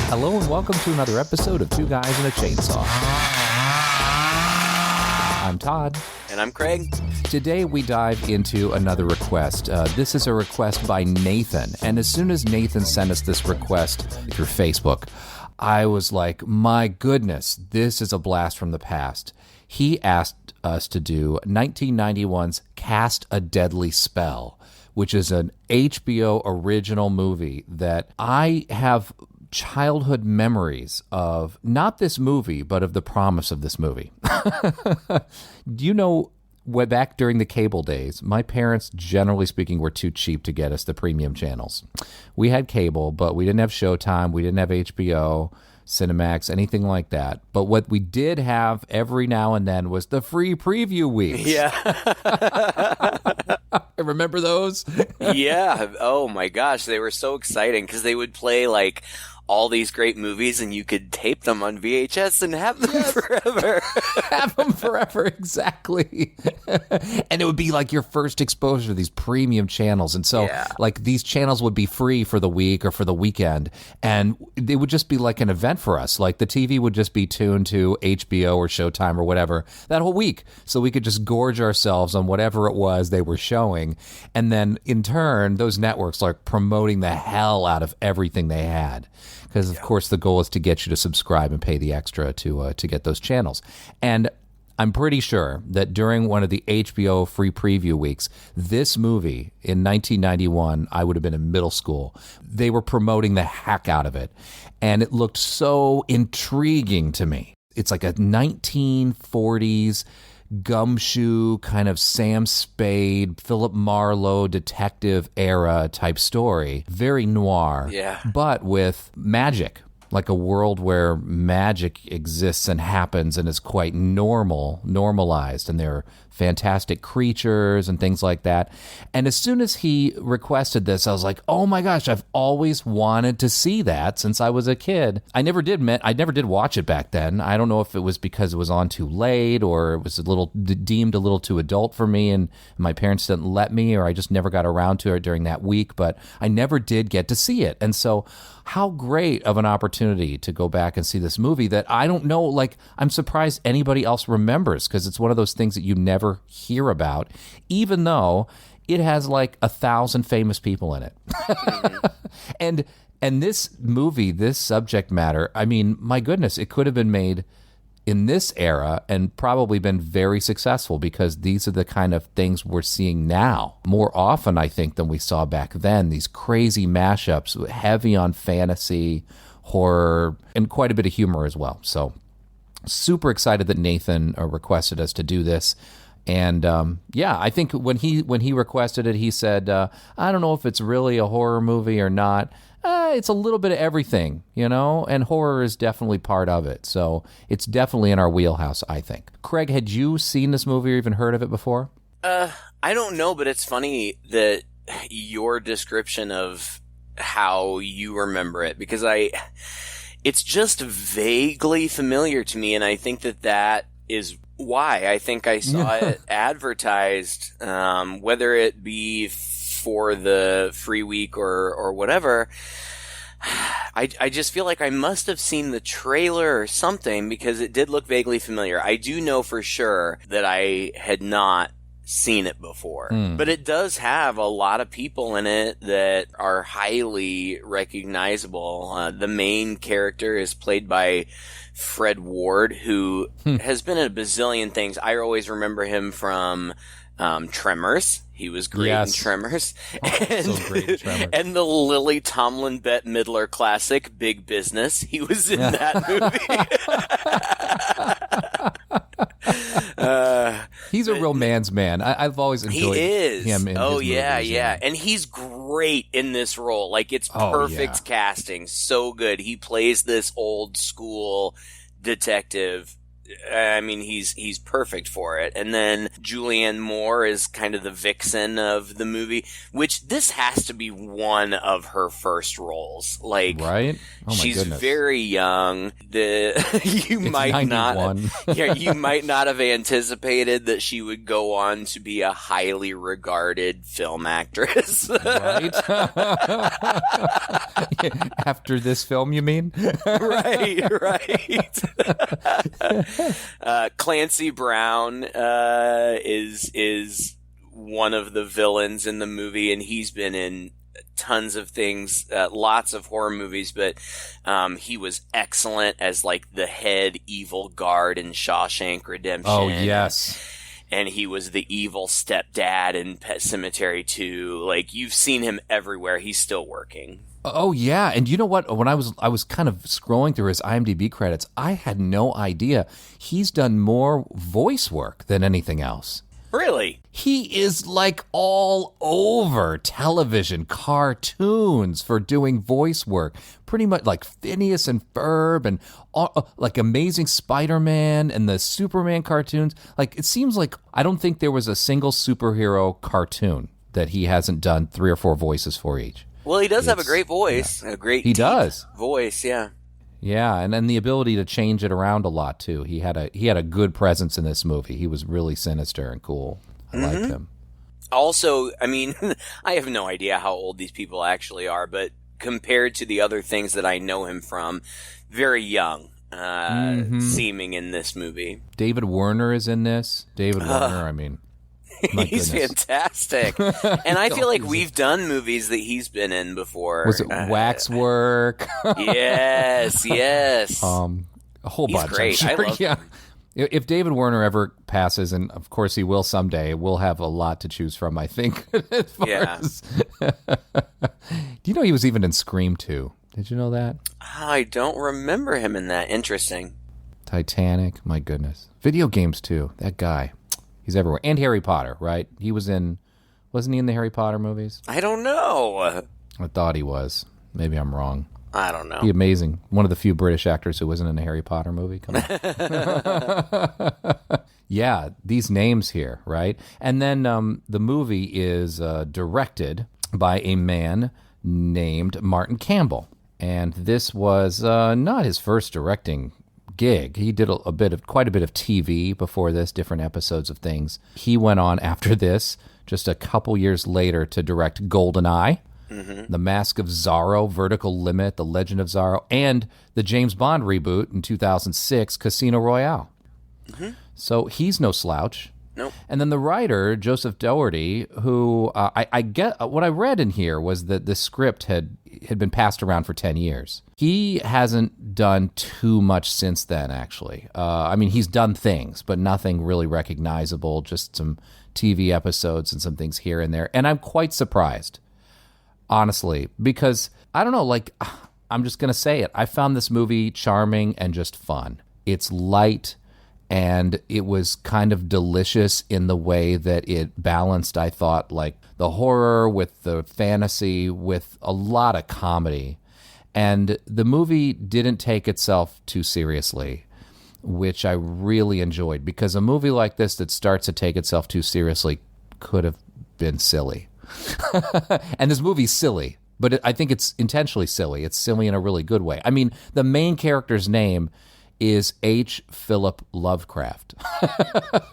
Hello and welcome to another episode of Two Guys and a Chainsaw. I'm Todd. And I'm Craig. Today we dive into another request. This is a request by Nathan. And as soon as Nathan sent us this request through Facebook, I was like, my goodness, this is a blast from the past. He asked us to do 1991's Cast a Deadly Spell, which is an HBO original movie that I have childhood memories of, not this movie, but of the promise of this movie. Do you know, way back during the cable days, my parents, generally speaking, were too cheap to get us the premium channels. We had cable, but we didn't have Showtime, we didn't have HBO, Cinemax, anything like that. But what we did have every now and then was the free preview weeks. Yeah. Remember those? Yeah. Oh my gosh, they were so exciting because they would play like all these great movies and you could tape them on VHS and have them forever. Have them forever, exactly. And it would be like your first exposure to these premium channels. And so like these channels would be free for the week or for the weekend. And they would just be like an event for us. Like the TV would just be tuned to HBO or Showtime or whatever that whole week. So we could just gorge ourselves on whatever it was they were showing. And then in turn, those networks are promoting the hell out of everything they had. Because, of course, the goal is to get you to subscribe and pay the extra to get those channels. And I'm pretty sure that during one of the HBO free preview weeks, this movie in 1991, I would have been in middle school. They were promoting the heck out of it. And it looked so intriguing to me. It's like a 1940s gumshoe kind of Sam Spade, Philip Marlowe detective era type story. Very noir, but with magic, like a world where magic exists and happens and is quite normalized, and there are fantastic creatures and things like that. And as soon as he requested this, I was like, oh my gosh, I've always wanted to see that since I was a kid. I never did watch it back then. I don't know if it was because it was on too late or it was deemed a little too adult for me and my parents didn't let me, or I just never got around to it during that week, but I never did get to see it. And so how great of an opportunity to go back and see this movie that I don't know, like, I'm surprised anybody else remembers, because it's one of those things that you never hear about, even though it has like 1,000 famous people in it. And this movie, this subject matter, I mean, my goodness, it could have been made in this era and probably been very successful, because these are the kind of things we're seeing now more often, I think, than we saw back then. These crazy mashups, heavy on fantasy, horror, and quite a bit of humor as well. So super excited that Nathan requested us to do this. And I think when he requested it, he said, I don't know if it's really a horror movie or not. It's a little bit of everything, and horror is definitely part of it. So it's definitely in our wheelhouse, I think. Craig, had you seen this movie or even heard of it before? I don't know, but it's funny that your description of how you remember it, because it's just vaguely familiar to me, and I think that is why I think I saw it advertised, whether it be for the free week or whatever. I just feel like I must have seen the trailer or something, because it did look vaguely familiar. I do know for sure that I had not seen it before, but it does have a lot of people in it that are highly recognizable. The main character is played by Fred Ward, who has been in a bazillion things. I always remember him from Tremors. He was great in Tremors. And the Lily Tomlin Bette Midler classic, Big Business. He was in that movie. He's a real man's man. I've always enjoyed him in his movies. Yeah. And he's great in this role. Like, it's perfect casting. So good. He plays this old school detective I mean, he's perfect for it. And then Julianne Moore is kind of the vixen of the movie, which this has to be one of her first roles. Like, right? Oh my she's goodness. very young. You might 91. not, yeah, you might not have anticipated that she would go on to be a highly regarded film actress. Right? After this film, you mean? Right. Clancy Brown is one of the villains in the movie, and he's been in tons of things, lots of horror movies, but he was excellent as like the head evil guard in Shawshank Redemption. Oh, yes. And he was the evil stepdad in Pet Sematary 2. Like, you've seen him everywhere. He's still working. Oh yeah, and you know what? When I was kind of scrolling through his IMDb credits, I had no idea he's done more voice work than anything else. Really? He is like all over television, cartoons for doing voice work. Pretty much like Phineas and Ferb and like Amazing Spider-Man and the Superman cartoons. Like, it seems like I don't think there was a single superhero cartoon that he hasn't done 3 or 4 voices for each. Well, he does have a great voice, a great voice, yeah. Yeah, and then the ability to change it around a lot too. He had a good presence in this movie. He was really sinister and cool. I liked him. Also, I mean, I have no idea how old these people actually are, but compared to the other things that I know him from, very young seeming in this movie. David Werner is in this. David Werner, I mean, my he's goodness. Fantastic. And I feel like we've done movies that he's been in before. Was it Waxwork? Yes. A whole He's bunch. great. I'm sure. I love Yeah. him. If David Werner ever passes, and of course he will someday, we'll have a lot to choose from, I think. Do you know he was even in Scream 2? Did you know that? I don't remember him in that. Interesting. Titanic, my goodness. Video games too. That guy. He's everywhere. And Harry Potter, right? Wasn't he in the Harry Potter movies? I don't know. I thought he was. Maybe I'm wrong. I don't know. Be amazing. One of the few British actors who wasn't in a Harry Potter movie. Come on. Yeah, these names here, right? And then the movie is directed by a man named Martin Campbell. And this was not his first directing gig. He did quite a bit of TV before this, different episodes of things. He went on after this, just a couple years later, to direct GoldenEye, The Mask of Zorro, Vertical Limit, The Legend of Zorro, and the James Bond reboot in 2006, Casino Royale. So he's no slouch. Nope. And then the writer, Joseph Doherty, who I get what I read in here was that the script had been passed around for 10 years. He hasn't done too much since then, actually. I mean, he's done things, but nothing really recognizable, just some TV episodes and some things here and there. And I'm quite surprised, honestly, because I don't know, like, I'm just going to say it. I found this movie charming and just fun. It's light. And it was kind of delicious in the way that it balanced, I thought, like the horror with the fantasy with a lot of comedy. And the movie didn't take itself too seriously, which I really enjoyed, because a movie like this that starts to take itself too seriously could have been silly. And this movie's silly, but I think it's intentionally silly. It's silly in a really good way. I mean, the main character's name is H. Philip Lovecraft.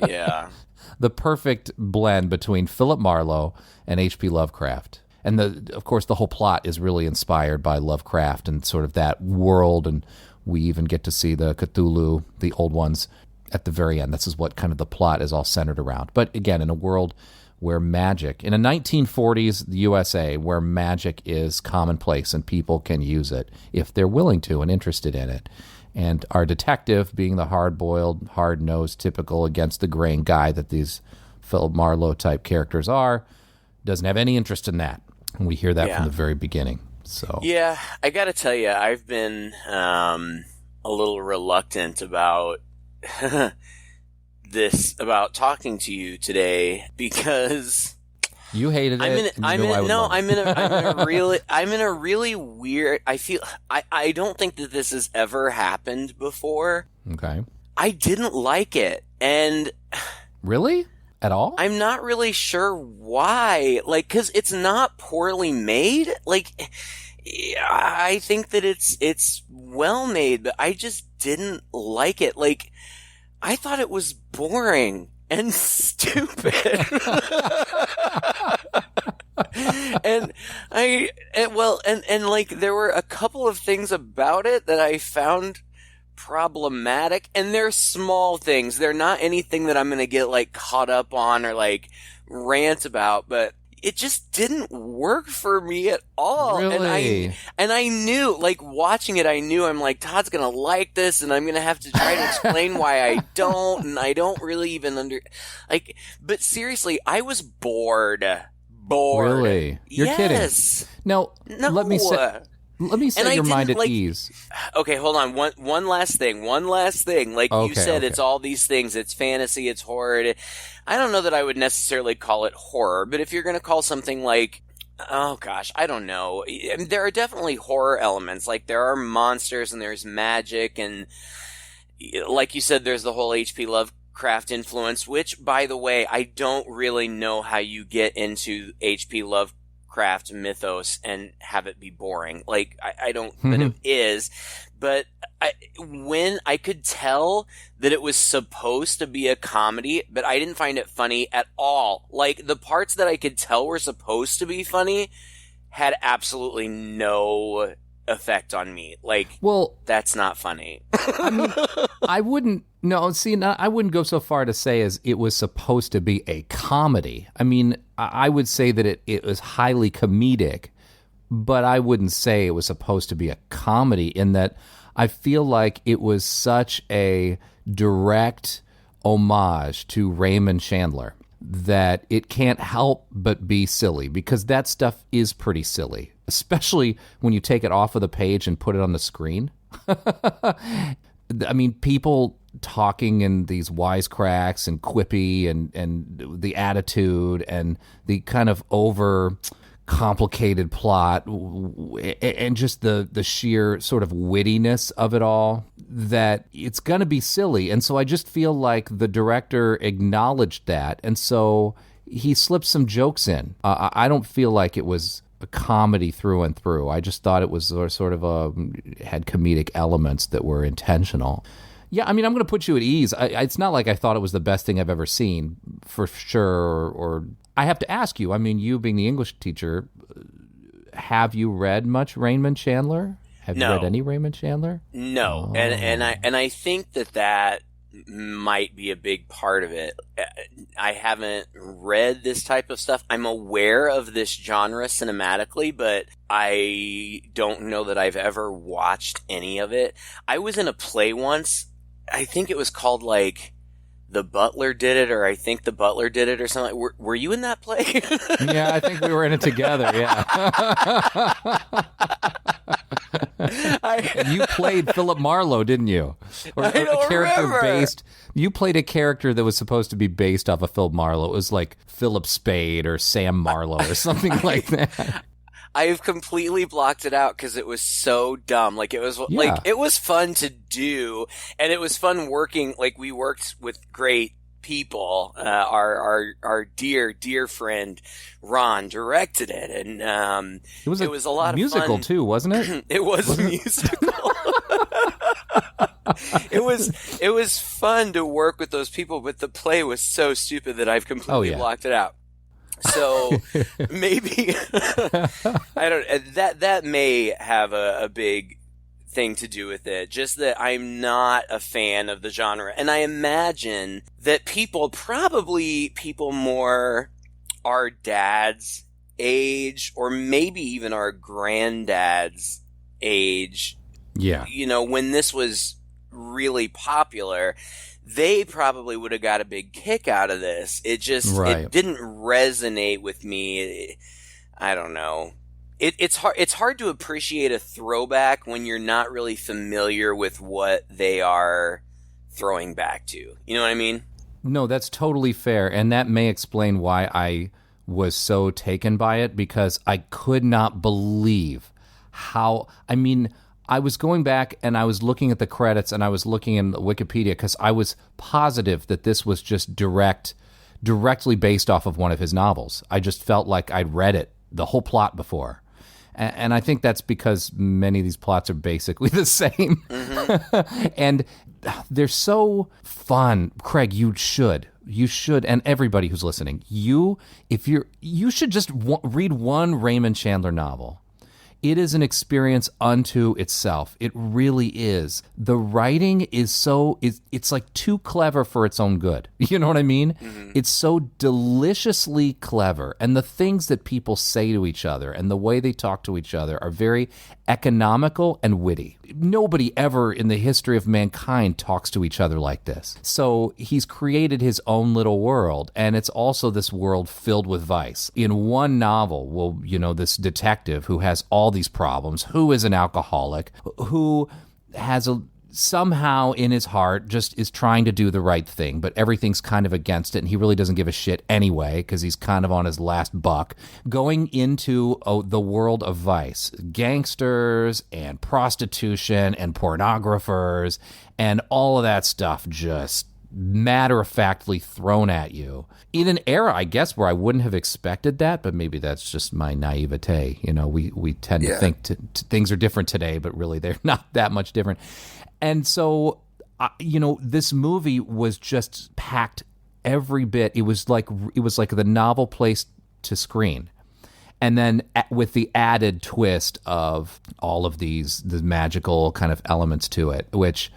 Yeah. The perfect blend between Philip Marlowe and H.P. Lovecraft. And of course, the whole plot is really inspired by Lovecraft and sort of that world. And we even get to see the Cthulhu, the old ones, at the very end. This is what kind of the plot is all centered around. But again, in a world where magic, in a 1940s USA, where magic is commonplace and people can use it if they're willing to and interested in it. And our detective, being the hard-boiled, hard-nosed, typical against-the-grain guy that these Philip Marlowe-type characters are, doesn't have any interest in that. And we hear that from the very beginning. So yeah, I got to tell you, I've been a little reluctant about about talking to you today, because you hated it. I'm in a really weird. I don't think that this has ever happened before. Okay. I didn't like it. And Really? At all? I'm not really sure why. Like, cause it's not poorly made. Like, I think that it's well made, but I just didn't like it. Like, I thought it was boring and stupid. and like there were a couple of things about it that I found problematic, and they're small things. They're not anything that I'm going to get like caught up on or like rant about, but it just didn't work for me at all. Really? And I knew, like, watching it, I knew I'm like, Todd's gonna like this, and I'm gonna have to try to explain why I don't, and I don't really even but seriously, I was bored. Really? You're kidding. No, let me set your mind at ease. Okay, hold on. One last thing. Like you said, it's all these things. It's fantasy. It's horror. I don't know that I would necessarily call it horror, but if you're going to call something like, oh gosh, I don't know. I mean, there are definitely horror elements. Like there are monsters and there's magic, and like you said, there's the whole H.P. Lovecraft influence. Which, by the way, I don't really know how you get into H.P. Lovecraft mythos and have it be boring. Like I don't, but it is. But when I could tell that it was supposed to be a comedy, but I didn't find it funny at all. Like the parts that I could tell were supposed to be funny had absolutely no effect on me. Like, well, that's not funny. I mean, I wouldn't go so far to say as it was supposed to be a comedy. I mean, I would say that it was highly comedic, but I wouldn't say it was supposed to be a comedy, in that I feel like it was such a direct homage to Raymond Chandler that it can't help but be silly, because that stuff is pretty silly, especially when you take it off of the page and put it on the screen. I mean, people talking in these wisecracks and quippy and the attitude and the kind of over complicated plot and just the sheer sort of wittiness of it all, that it's going to be silly. And so I just feel like the director acknowledged that, and so he slipped some jokes in. I don't feel like it was a comedy through and through. I just thought it was sort of had comedic elements that were intentional. Yeah, I mean, I'm going to put you at ease. It's not like I thought it was the best thing I've ever seen, for sure. Or I have to ask you, I mean, you being the English teacher, have you read much Raymond Chandler? Have you read any Raymond Chandler? No, oh. and I think that might be a big part of it. I haven't read this type of stuff. I'm aware of this genre cinematically, but I don't know that I've ever watched any of it. I was in a play once. I think it was called like The Butler Did It, or I think The Butler Did It, or something. Were you in that play? Yeah, I think we were in it together, yeah. You played Philip Marlowe, didn't you? Or I don't remember. You played a character that was supposed to be based off of Philip Marlowe. It was like Philip Spade or Sam Marlowe or something like that. I've completely blocked it out because it was so dumb. Like it was like it was fun to do, and it was fun working. Like we worked with great people. Our dear friend Ron directed it, and it was a lot of musical fun. Too, wasn't it? It was musical. It was fun to work with those people, but the play was so stupid that I've completely blocked it out. So maybe I don't. That may have a big thing to do with it. Just that I'm not a fan of the genre, and I imagine that people more our dad's age, or maybe even our granddad's age. Yeah, you know, when this was really popular, they probably would have got a big kick out of this. It just it didn't resonate with me. I don't know. It's hard to appreciate a throwback when you're not really familiar with what they are throwing back to. You know what I mean? No, that's totally fair, and that may explain why I was so taken by it, because I could not believe how. I mean, I was going back and I was looking at the credits and I was looking in Wikipedia because I was positive that this was just directly based off of one of his novels. I just felt like I'd read it, the whole plot before. And I think that's because many of these plots are basically the same. Mm-hmm. And they're so fun. Craig, you should, and everybody who's listening, you should just read one Raymond Chandler novel. It is an experience unto itself. It really is. The writing is it's like too clever for its own good. You know what I mean? Mm-hmm. It's so deliciously clever. And the things that people say to each other and the way they talk to each other are very economical and witty. Nobody ever in the history of mankind talks to each other like this. So he's created his own little world, and it's also this world filled with vice. In one novel, this detective who has all these problems, who is an alcoholic, who has somehow in his heart just is trying to do the right thing, but everything's kind of against it, and he really doesn't give a shit anyway because he's kind of on his last buck, going into the world of vice, gangsters and prostitution and pornographers and all of that stuff just matter-of-factly thrown at you in an era, I guess, where I wouldn't have expected that, but maybe that's just my naivete. We tend to think things are different today, but really they're not that much different. And so, this movie was just packed every bit. It was like the novel placed to screen. And then with the added twist of all of the magical kind of elements to it, which,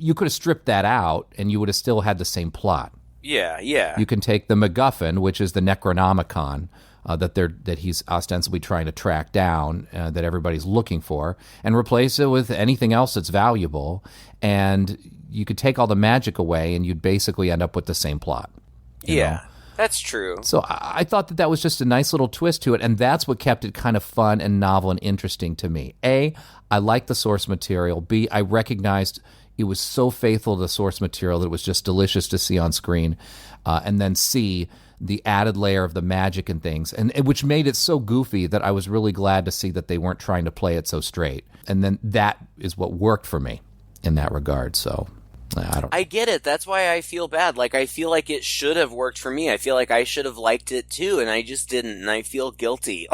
you could have stripped that out and you would have still had the same plot. Yeah, yeah. You can take the MacGuffin, which is the Necronomicon, that he's ostensibly trying to track down, that everybody's looking for, and replace it with anything else that's valuable. And you could take all the magic away and you'd basically end up with the same plot. You know? That's true. So I thought that was just a nice little twist to it, and that's what kept it kind of fun and novel and interesting to me. A, I liked the source material. B, I recognized it was so faithful to the source material that it was just delicious to see on screen. And then C, the added layer of the magic and things, and which made it so goofy that I was really glad to see that they weren't trying to play it so straight. And then that is what worked for me in that regard. So I get it. That's why I feel bad. Like, I feel like it should have worked for me. I feel like I should have liked it too, and I just didn't, and I feel guilty.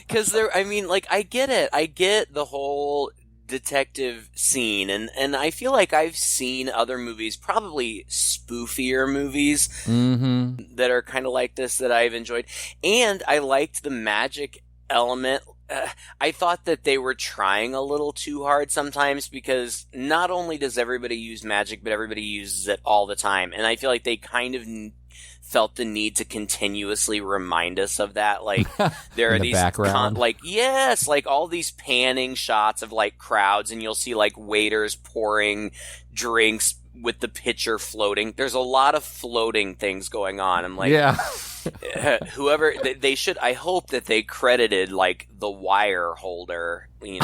Because I get it. I get the whole detective scene, and I feel like I've seen other movies, probably spoofier movies, that are kind of like this that I've enjoyed, and I liked the magic element. I thought that they were trying a little too hard sometimes, because not only does everybody use magic, but everybody uses it all the time, and I feel like they kind of felt the need to continuously remind us of that. Like, there are these background. Like all these panning shots of like crowds, and you'll see like waiters pouring drinks with the pitcher floating. There's a lot of floating things going on. I'm like, whoever they should, I hope that they credited like the wire holder, in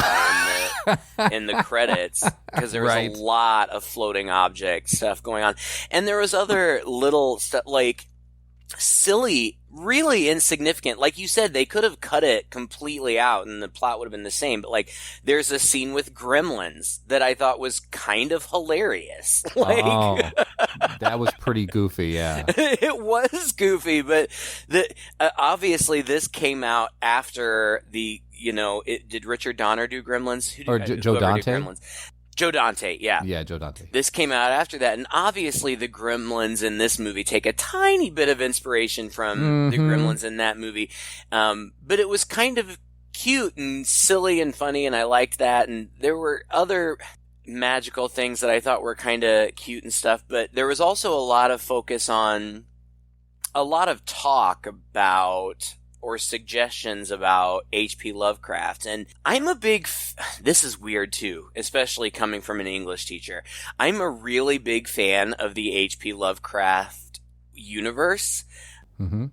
the credits, because there was a lot of floating object stuff going on, and there was other little stuff like silly, really insignificant. Like you said, they could have cut it completely out and the plot would have been the same. But like, there's a scene with gremlins that I thought was kind of hilarious. That was pretty goofy. Yeah, it was goofy, but obviously this came out after the. Did Richard Donner do Gremlins? Joe Dante? Joe Dante, yeah. Yeah, Joe Dante. This came out after that, and obviously the Gremlins in this movie take a tiny bit of inspiration from the Gremlins in that movie. But it was kind of cute and silly and funny, and I liked that. And there were other magical things that I thought were kind of cute and stuff, but there was also a lot of focus on a lot of talk about or suggestions about H.P. Lovecraft. And I'm a big... this is weird too, especially coming from an English teacher. I'm a really big fan of the H.P. Lovecraft universe. Mm-hmm.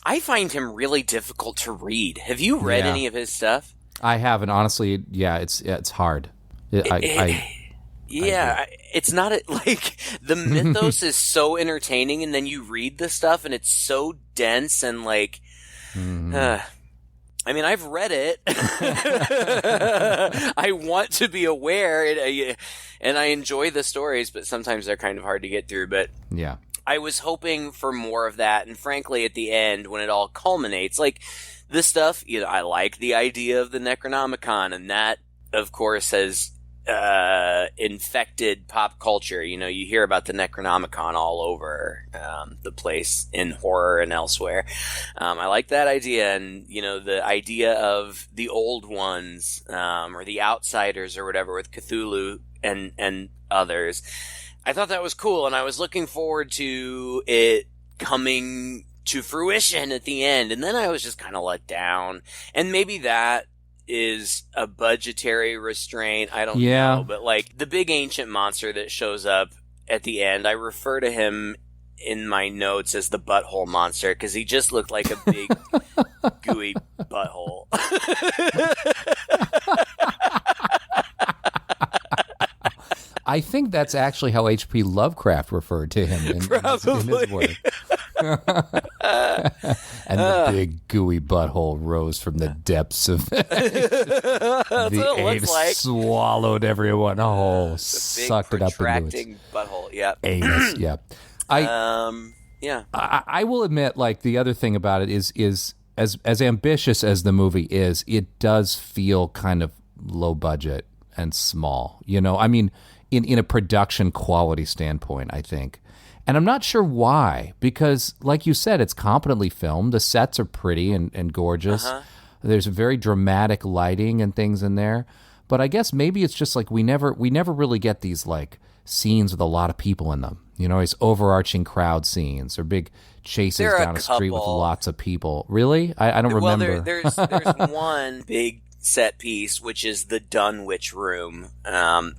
I find him really difficult to read. Have you read any of his stuff? I have, and honestly, it's hard. It's not like the mythos is so entertaining, and then you read the stuff and it's so dense and like... I mean, I've read it. I want to be aware, and I enjoy the stories, but sometimes they're kind of hard to get through. But yeah, I was hoping for more of that, and frankly, at the end, when it all culminates, like this stuff, I like the idea of the Necronomicon, and that, of course, has infected pop culture. You hear about the Necronomicon all over the place in horror and elsewhere. I like that idea, and the idea of the old ones or the outsiders or whatever with Cthulhu and others. I thought that was cool, and I was looking forward to it coming to fruition at the end, and then I was just kind of let down, and maybe that is a budgetary restraint. I don't know, but like the big ancient monster that shows up at the end, I refer to him in my notes as the butthole monster because he just looked like a big gooey butthole. I think that's actually how H.P. Lovecraft referred to him in his work. And the big gooey butthole rose from the depths of the anus, swallowed everyone whole, sucked it up into its butthole. Yeah, anus. Yeah, I will admit, like the other thing about it is as ambitious as the movie is, it does feel kind of low budget and small. I mean, in a production quality standpoint, I think. And I'm not sure why, because like you said, it's competently filmed. The sets are pretty and gorgeous. There's very dramatic lighting and things in there. But I guess maybe it's just like we never really get these like scenes with a lot of people in them. These overarching crowd scenes or big chases down a street with lots of people. Really? I don't remember. Well, there's one big set piece, which is the Dunwich Room,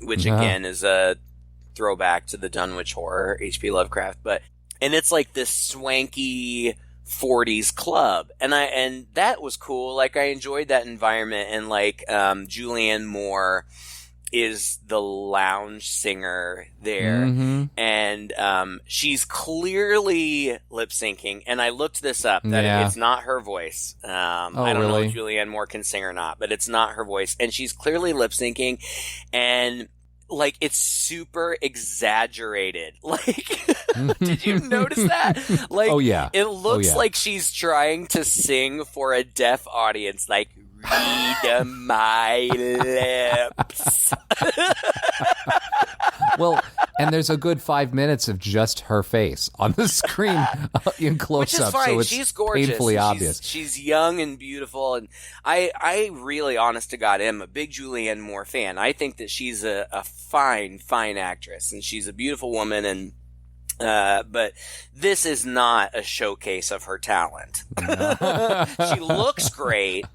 which again is a throwback to the Dunwich Horror, H.P. Lovecraft, and it's like this swanky 40s club, and that was cool. Like I enjoyed that environment, and like Julianne Moore is the lounge singer there, and she's clearly lip syncing. And I looked this up that it's not her voice. I don't know if Julianne Moore can sing or not, but it's not her voice, and she's clearly lip syncing, and like it's super exaggerated. Like, did you notice that? Like, it looks like she's trying to sing for a deaf audience. Like, read my lips. Well, and there's a good 5 minutes of just her face on the screen in close-up, so it's she's gorgeous. Painfully obvious. She's young and beautiful, and I really, honest to God, am a big Julianne Moore fan. I think that she's a fine actress, and she's a beautiful woman, and but this is not a showcase of her talent. She looks great,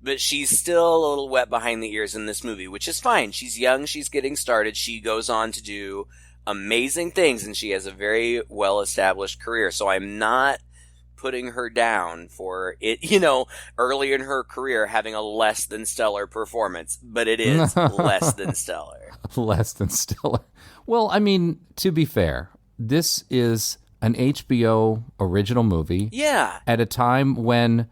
but she's still a little wet behind the ears in this movie, which is fine. She's young. She's getting started. She goes on to do amazing things, and she has a very well-established career. So I'm not putting her down for it, early in her career having a less than stellar performance, but it is less than stellar. Less than stellar. Well, I mean, to be fair, this is an HBO original movie. Yeah. At a time when,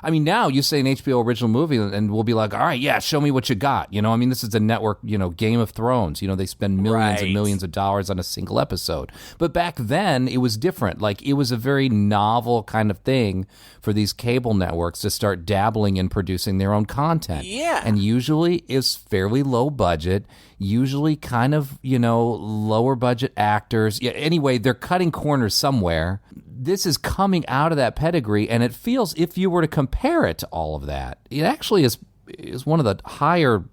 I mean, now you say an HBO original movie and we'll be like, all right, yeah, show me what you got. I mean, this is a network, Game of Thrones. They spend millions and millions of dollars on a single episode. But back then, it was different. Like, it was a very novel kind of thing for these cable networks to start dabbling in producing their own content. Yeah. And usually is fairly low budget, usually kind of, lower budget actors. Yeah, anyway, they're cutting corners somewhere. This is coming out of that pedigree, and it feels, if you were to compare it to all of that, it actually is one of the higher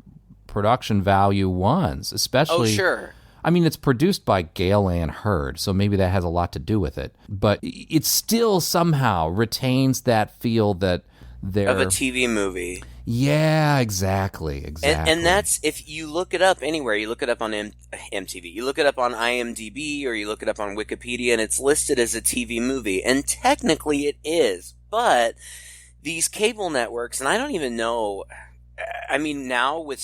production value ones, especially. Oh, sure. I mean, it's produced by Gale Ann Hurd, so maybe that has a lot to do with it. But it still somehow retains that feel that they're... Of a TV movie. Yeah, exactly. And that's, if you look it up anywhere, you look it up on MTV, you look it up on IMDb, or you look it up on Wikipedia, and it's listed as a TV movie. And technically it is. But these cable networks, and I don't even know... I mean, now with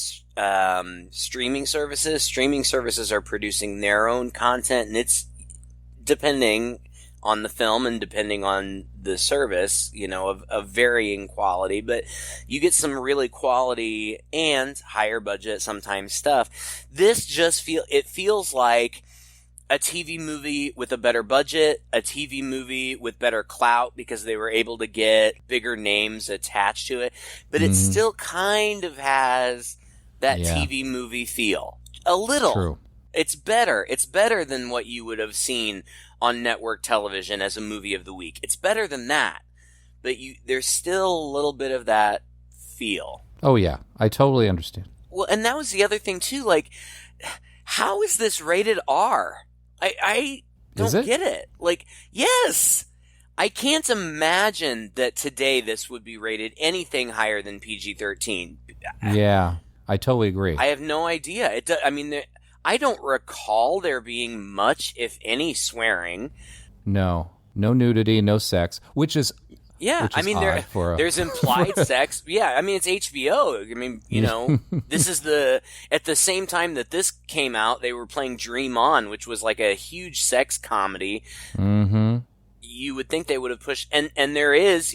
streaming services are producing their own content, and it's, depending on the film and depending on the service, of varying quality, but you get some really quality and higher budget sometimes stuff. This just feels like a TV movie with a better budget, a TV movie with better clout because they were able to get bigger names attached to it, but it still kind of has that TV movie feel. A little. True. It's better. It's better than what you would have seen on network television as a movie of the week. It's better than that. But there's still a little bit of that feel. Oh, yeah. I totally understand. Well, and that was the other thing, too. Like, how is this rated R? I don't get it. Like, yes! I can't imagine that today this would be rated anything higher than PG-13. Yeah, I totally agree. I have no idea. I don't recall there being much, if any, swearing. No nudity, no sex, which is there's implied sex. Yeah, I mean, it's HBO. I mean, this is at the same time that this came out, they were playing Dream On, which was like a huge sex comedy. Mm-hmm. You would think they would have pushed, and there is,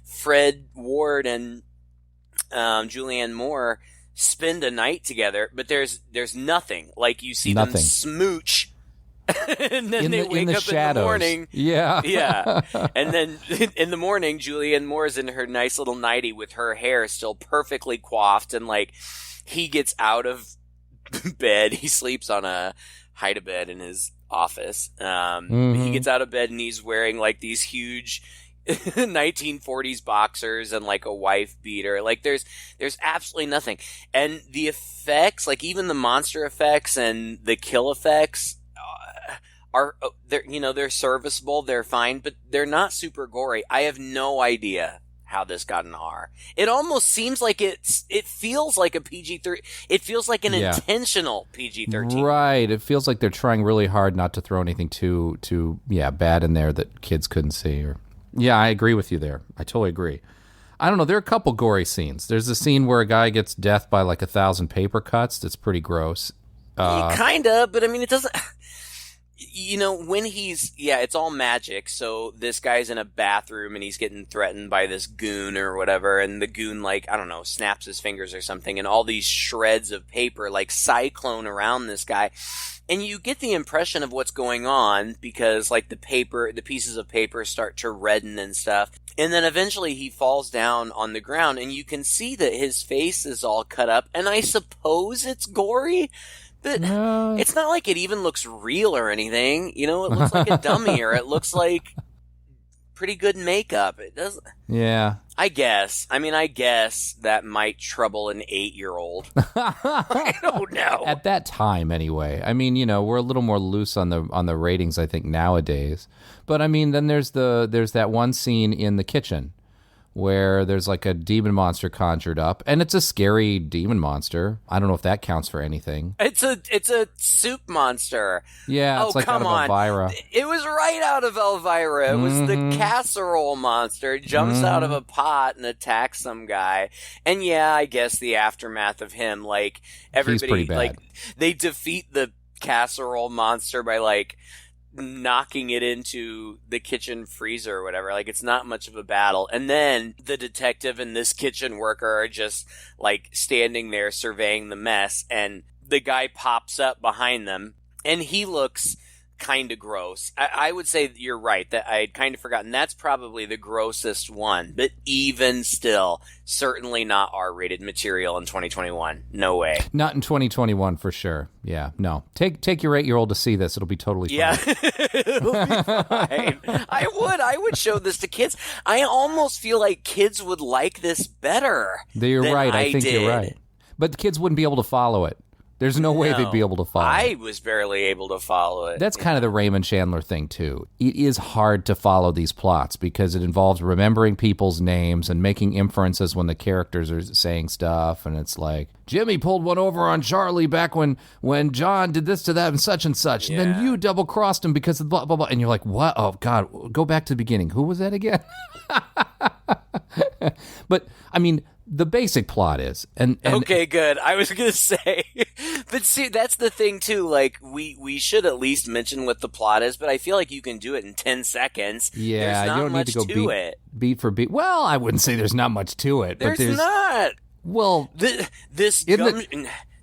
Fred Ward and Julianne Moore spend a night together, but there's nothing. Like, you see them smooch, and then they wake up shadows. in the morning. Yeah. Yeah. And then in the morning, Julianne Moore's in her nice little nightie with her hair still perfectly coiffed, and like, he gets out of bed. He sleeps on a hide-a-bed in his office. He gets out of bed and he's wearing like these huge 1940s boxers and like a wife beater. Like, there's absolutely nothing. And the effects, like even the monster effects and the kill effects, they're serviceable, they're fine, but they're not super gory. I have no idea how this got an R. It almost seems like it feels like a PG-13. It feels like an intentional PG-13. Right. It feels like they're trying really hard not to throw anything too bad in there that kids couldn't see. Yeah, I agree with you there. I totally agree. I don't know. There are a couple gory scenes. There's a scene where a guy gets death by like 1,000 paper cuts. That's pretty gross. Kind of, but I mean, it doesn't... when it's all magic. So this guy's in a bathroom and he's getting threatened by this goon or whatever. And the goon, like, I don't know, snaps his fingers or something. And all these shreds of paper, like, cyclone around this guy. And you get the impression of what's going on because, like, the pieces of paper start to redden and stuff. And then eventually he falls down on the ground and you can see that his face is all cut up. And I suppose it's gory. But it's not like it even looks real or anything. It looks like a dummy or it looks like pretty good makeup. It doesn't. Yeah. I guess that might trouble an 8-year-old. I don't know. At that time, anyway. I mean, we're a little more loose on the ratings, I think, nowadays. But I mean, then there's that one scene in the kitchen where there's like a demon monster conjured up, and it's a scary demon monster. I don't know if that counts for anything. It's a soup monster. Yeah, it's like out of Elvira. It was right out of Elvira. It was the casserole monster. It jumps out of a pot and attacks some guy. And yeah, I guess the aftermath of him, like, everybody, he's pretty bad. Like, they defeat the casserole monster by like knocking it into the kitchen freezer or whatever. Like, it's not much of a battle. And then the detective and this kitchen worker are just like standing there surveying the mess, and the guy pops up behind them and he looks kind of gross. I would say that you're right, that I had kind of forgotten. That's probably the grossest one, but even still, certainly not R-rated material in 2021. No way. Not in 2021 for sure. Yeah, no. Take your 8-year-old to see this. It'll be totally fine. Yeah, it'll be fine. I would show this to kids. I almost feel like kids would like this better. You're right. I think you're right. But the kids wouldn't be able to follow it. There's no way they'd be able to follow it. I was barely able to follow it. That's kind of the Raymond Chandler thing, too. It is hard to follow these plots because it involves remembering people's names and making inferences when the characters are saying stuff. And it's like, Jimmy pulled one over on Charlie back when John did this to that and such and such. Yeah. And then you double-crossed him because of blah, blah, blah. And you're like, what? Oh, God, go back to the beginning. Who was that again? But, I mean, the basic plot is, and okay, good. I was gonna say, but see, that's the thing too. Like, we should at least mention what the plot is, but I feel like you can do it in 10 seconds. Yeah, there's not you don't much need to go beat for beat. Well, I wouldn't say there's not much to it, but there's not. Well,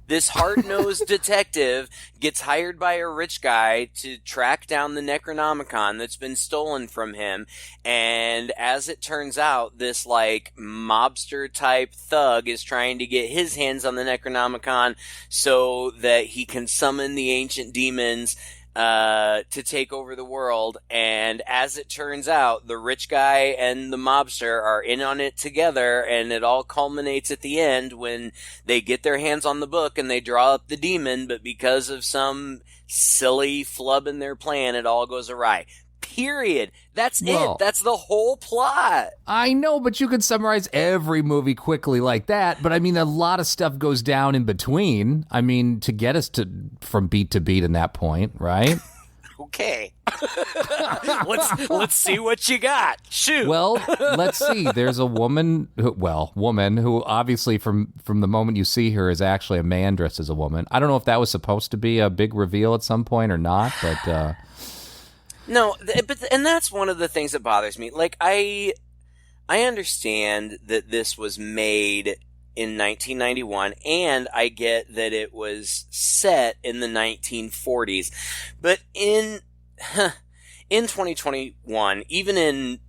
This hard-nosed detective gets hired by a rich guy to track down the Necronomicon that's been stolen from him, and as it turns out, this, like, mobster-type thug is trying to get his hands on the Necronomicon so that he can summon the ancient demons to take over the world, and as it turns out, the rich guy and the mobster are in on it together, and it all culminates at the end when they get their hands on the book and they draw up the demon, but because of some silly flub in their plan, it all goes awry. Period. That's it. That's the whole plot. I know, but you could summarize every movie quickly like that. But I mean, a lot of stuff goes down in between. I mean, to get us from beat to beat in that point, right? Okay. let's see what you got. Shoot. Well, let's see. There's a woman who obviously from the moment you see her is actually a man dressed as a woman. I don't know if that was supposed to be a big reveal at some point or not, but no, and that's one of the things that bothers me. Like, I understand that this was made in 1991, and I get that it was set in the 1940s. But in 2021, even in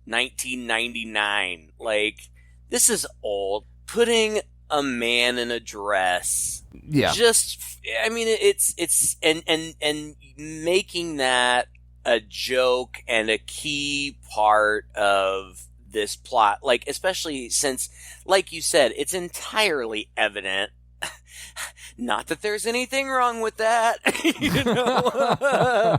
1999, like, this is old. Putting a man in a dress. Yeah. I mean, it's and making that a joke and a key part of this plot, like, especially since, like you said, it's entirely evident. Not that there's anything wrong with that, you know,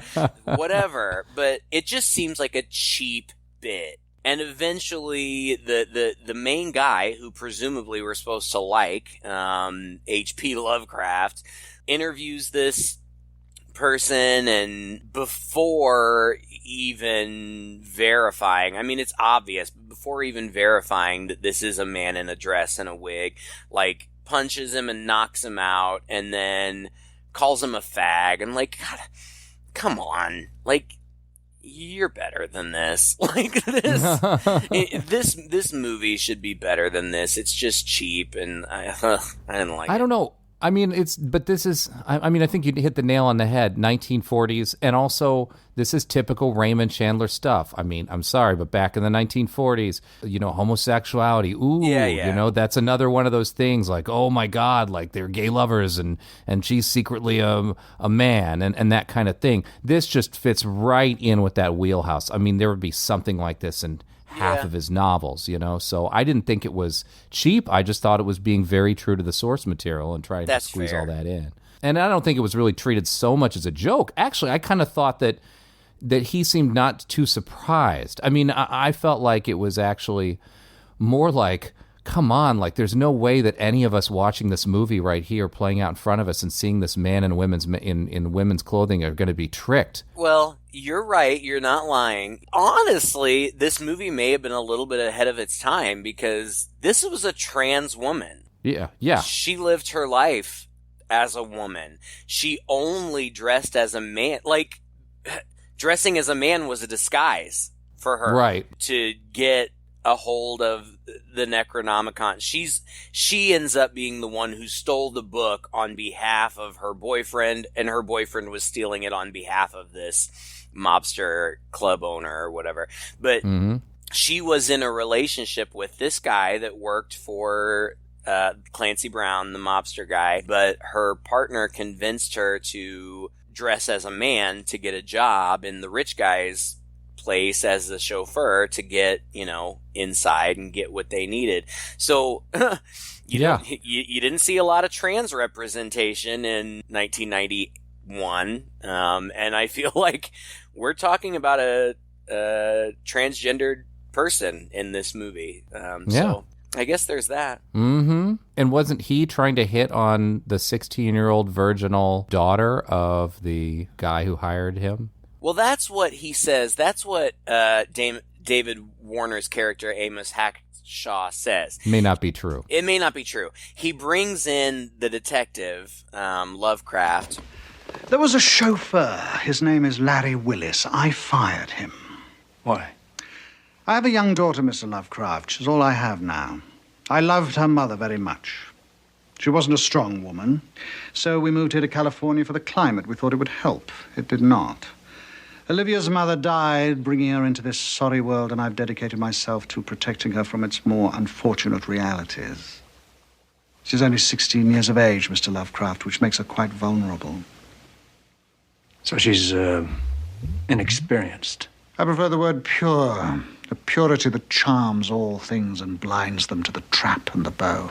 whatever, but it just seems like a cheap bit. And eventually, the main guy, who presumably we're supposed to like, H.P. Lovecraft, interviews this person, and before even verifying, I mean, it's obvious, but before even verifying that this is a man in a dress and a wig, like, punches him and knocks him out, and then calls him a fag. I'm like, God, come on, like, you're better than this. Like, this movie should be better than this. It's just cheap, and I didn't like it. I don't know. I mean, I mean, I think you hit the nail on the head. 1940s, and also this is typical Raymond Chandler stuff. I mean, I'm sorry, but back in the 1940s, you know, homosexuality. Ooh, yeah. You know, that's another one of those things. Like, oh my God, like they're gay lovers, and she's secretly a man, and that kind of thing. This just fits right in with that wheelhouse. I mean, there would be something like this in half of his novels, you know? So I didn't think it was cheap. I just thought it was being very true to the source material and trying to squeeze all that in. And I don't think it was really treated so much as a joke. Actually, I kind of thought that he seemed not too surprised. I mean, I felt like it was actually more like, come on, like there's no way that any of us watching this movie right here playing out in front of us and seeing this man in women's clothing are going to be tricked. Well, you're right. You're not lying. Honestly, this movie may have been a little bit ahead of its time, because this was a trans woman. Yeah. She lived her life as a woman. She only dressed as a man. Like, dressing as a man was a disguise for her. Right. To get a hold of the Necronomicon. She ends up being the one who stole the book on behalf of her boyfriend, and her boyfriend was stealing it on behalf of this mobster club owner or whatever. But she was in a relationship with this guy that worked for Clancy Brown, the mobster guy, but her partner convinced her to dress as a man to get a job in the rich guy's place as the chauffeur to get, you know, inside and get what they needed. So you didn't see a lot of trans representation in 1991, and I feel like we're talking about a transgendered person in this movie. So I guess there's that. Mm-hmm. And wasn't he trying to hit on the 16-year-old virginal daughter of the guy who hired him? Well, that's what he says. That's what David Warner's character, Amos Shaw says. May not be true. It may not be true. He brings in the detective, Lovecraft. There was a chauffeur. His name is Larry Willis. I fired him. Why? I have a young daughter, Mr. Lovecraft. She's all I have now. I loved her mother very much. She wasn't a strong woman, so we moved here to California for the climate. We thought it would help. It did not. Olivia's mother died, bringing her into this sorry world, and I've dedicated myself to protecting her from its more unfortunate realities. She's only 16 years of age, Mr. Lovecraft, which makes her quite vulnerable. So she's, inexperienced. I prefer the word pure. The purity that charms all things and blinds them to the trap and the bow.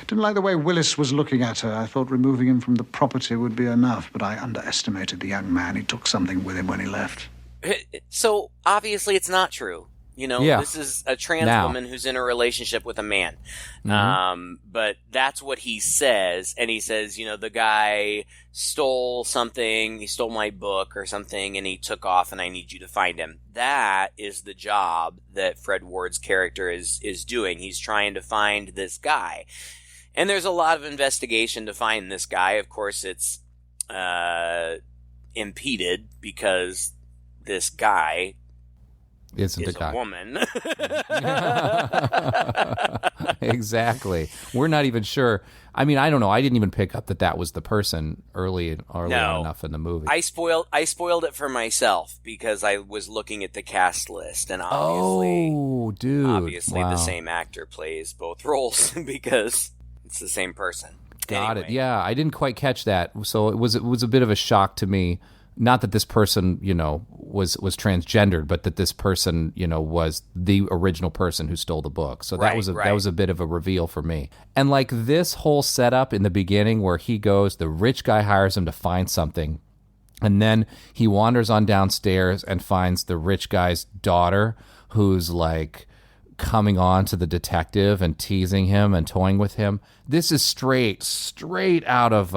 Didn't like the way Willis was looking at her. I thought removing him from the property would be enough, but I underestimated the young man. He took something with him when he left. So, obviously, it's not true. You know, This is a trans woman who's in a relationship with a man. Mm-hmm. But that's what he says. And he says, you know, the guy stole something. He stole my book or something, and he took off, and I need you to find him. That is the job that Fred Ward's character is doing. He's trying to find this guy. And there's a lot of investigation to find this guy. Of course, it's impeded because this guy Isn't is a guy. A woman. Exactly. We're not even sure. I mean, I don't know. I didn't even pick up that was the person early enough in the movie. I spoiled it for myself because I was looking at the cast list, and obviously the same actor plays both roles because it's the same person. Got anyway. it. Yeah, I didn't quite catch that. So it was a bit of a shock to me. Not that this person, you know, was transgendered, but that this person, you know, was the original person who stole the book. So that was a bit of a reveal for me. And like this whole setup in the beginning where he goes, the rich guy hires him to find something, and then he wanders on downstairs and finds the rich guy's daughter who's like coming on to the detective and teasing him and toying with him. This is straight out of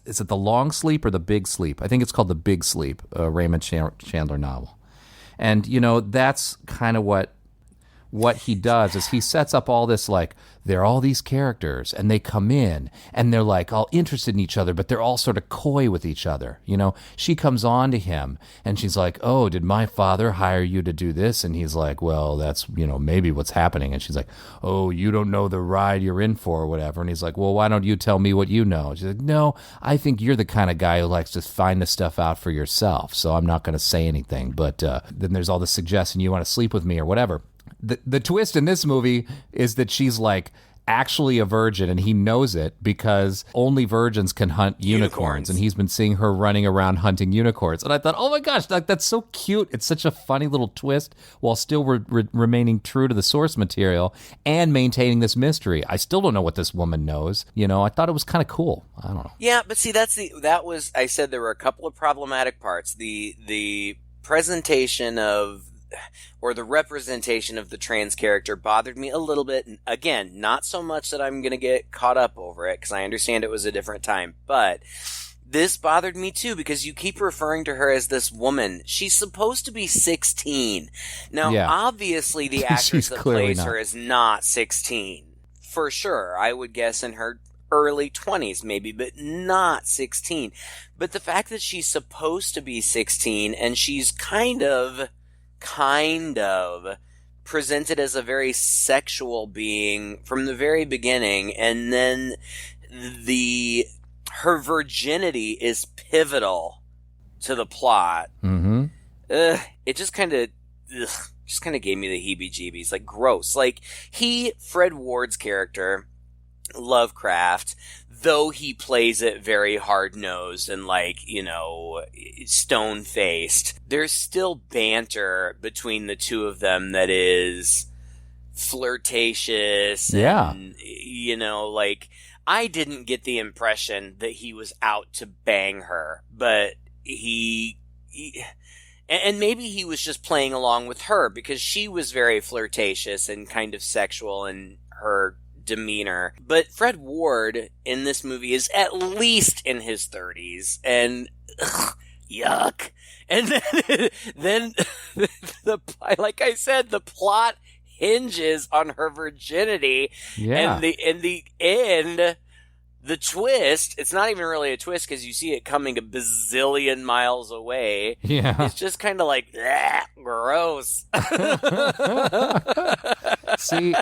is it The Long Sleep or The Big Sleep? I think it's called The Big Sleep, a Raymond Chandler novel. And, you know, that's kind of what he does is he sets up all this, like, there are all these characters, and they come in, and they're, like, all interested in each other, but they're all sort of coy with each other, you know? She comes on to him, and she's like, oh, did my father hire you to do this? And he's like, well, that's, you know, maybe what's happening. And she's like, oh, you don't know the ride you're in for or whatever. And he's like, well, why don't you tell me what you know? She's like, no, I think you're the kind of guy who likes to find this stuff out for yourself, so I'm not going to say anything. But then there's all this suggestion you want to sleep with me or whatever. The twist in this movie is that she's like actually a virgin, and he knows it because only virgins can hunt unicorns, and he's been seeing her running around hunting unicorns. And I thought, oh my gosh, that's so cute. It's such a funny little twist while still remaining true to the source material and maintaining this mystery. I still don't know what this woman knows. You know, I thought it was kind of cool. I don't know. Yeah, but see, I said there were a couple of problematic parts. The presentation of, or the representation of the trans character bothered me a little bit. And again, not so much that I'm going to get caught up over it because I understand it was a different time, but this bothered me too because you keep referring to her as this woman. She's supposed to be 16. Now, obviously the actress that plays her is not 16. For sure. I would guess in her early 20s maybe, but not 16. But the fact that she's supposed to be 16 and she's kind of presented as a very sexual being from the very beginning, and then her virginity is pivotal to the plot. Mm-hmm. It just kind of gave me the heebie-jeebies, like gross. Like Fred Ward's character, Lovecraft, though he plays it very hard-nosed and, like, you know, stone-faced, there's still banter between the two of them that is flirtatious. Yeah. And, you know, like, I didn't get the impression that he was out to bang her, but and maybe he was just playing along with her because she was very flirtatious and kind of sexual in her demeanor. But Fred Ward in this movie is at least in his 30s, and yuck. And then like I said, the plot hinges on her virginity. Yeah. And in the end, the twist, it's not even really a twist because you see it coming a bazillion miles away. Yeah. It's just kind of like, gross. See,